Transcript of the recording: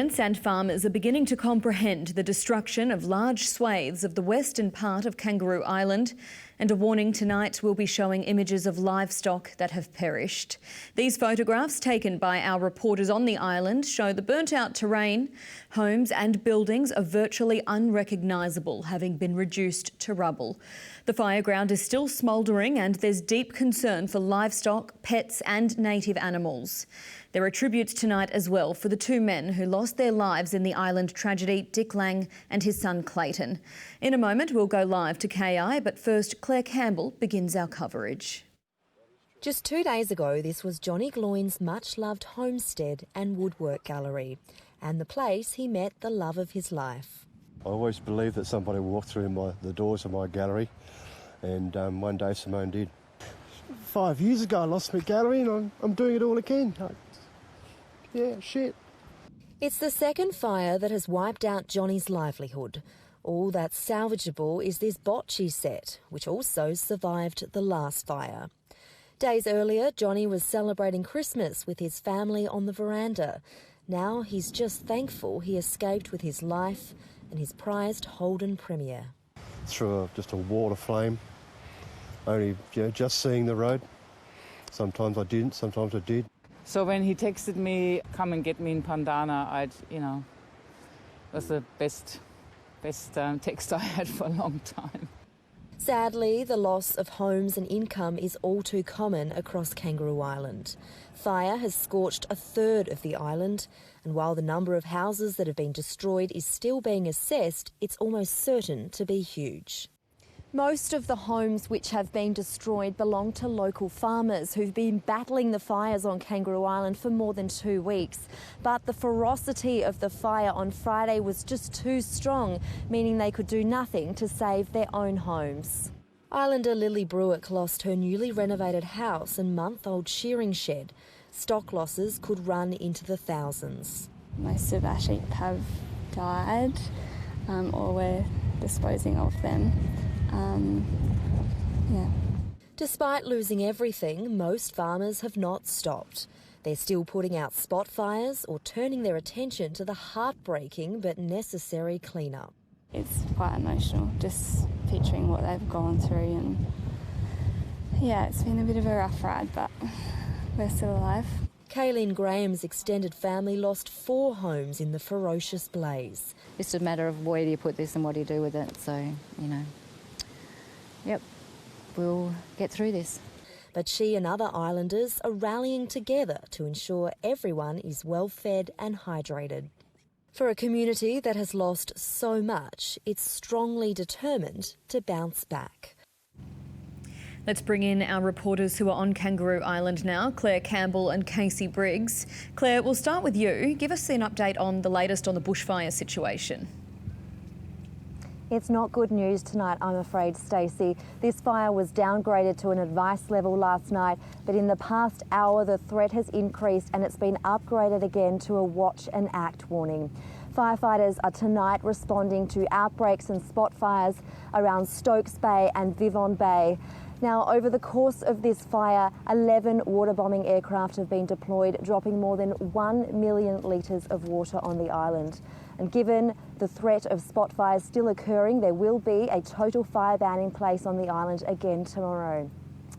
And farmers are beginning to comprehend the destruction of large swathes of the western part of Kangaroo Island, and a warning tonight will be showing images of livestock that have perished. These photographs taken by our reporters on the island show the burnt-out terrain. Homes and buildings are virtually unrecognisable, having been reduced to rubble. The fireground is still smouldering and there's deep concern for livestock, pets and native animals. There are tributes tonight as well for the two men who lost their lives in the island tragedy, Dick Lang and his son Clayton. In a moment we'll go live to KI, but first Claire Campbell begins our coverage. Just 2 days ago, this was Johnny Gloyn's much-loved homestead and woodwork gallery, and the place he met the love of his life. I always believed that somebody walked through the doors of my gallery, and one day Simone did. 5 years ago I lost my gallery and I'm doing it all again. Yeah, shit. It's the second fire that has wiped out Johnny's livelihood. All that's salvageable is this bocce set, which also survived the last fire. Days earlier, Johnny was celebrating Christmas with his family on the veranda. Now he's just thankful he escaped with his life and his prized Holden Premier. Through just a wall of flame, only just seeing the road. Sometimes I didn't, sometimes I did. So when he texted me, come and get me in Pandana, was the best text I had for a long time. Sadly, the loss of homes and income is all too common across Kangaroo Island. Fire has scorched a third of the island, and while the number of houses that have been destroyed is still being assessed, it's almost certain to be huge. Most of the homes which have been destroyed belong to local farmers who've been battling the fires on Kangaroo Island for more than 2 weeks. But the ferocity of the fire on Friday was just too strong, meaning they could do nothing to save their own homes. Islander Lily Brewick lost her newly renovated house and month-old shearing shed. Stock losses could run into the thousands. Most of our sheep have died, or we're disposing of them. Despite losing everything, most farmers have not stopped. They're still putting out spot fires or turning their attention to the heartbreaking but necessary clean-up. It's quite emotional, just picturing what they've gone through, and it's been a bit of a rough ride, but we're still alive. Kayleen Graham's extended family lost 4 homes in the ferocious blaze. It's a matter of where do you put this and what do you do with it, so, Yep, we'll get through this. But she and other islanders are rallying together to ensure everyone is well fed and hydrated. For a community that has lost so much, it's strongly determined to bounce back. Let's bring in our reporters who are on Kangaroo Island now, Claire Campbell and Casey Briggs. Claire, we'll start with you. Give us an update on the latest on the bushfire situation. It's not good news tonight, I'm afraid, Stacey. This fire was downgraded to an advice level last night, but in the past hour the threat has increased and it's been upgraded again to a watch and act warning. Firefighters are tonight responding to outbreaks and spot fires around Stokes Bay and Vivon Bay. Now, over the course of this fire, 11 water bombing aircraft have been deployed, dropping more than 1 million litres of water on the island. And given the threat of spot fires still occurring, there will be a total fire ban in place on the island again tomorrow.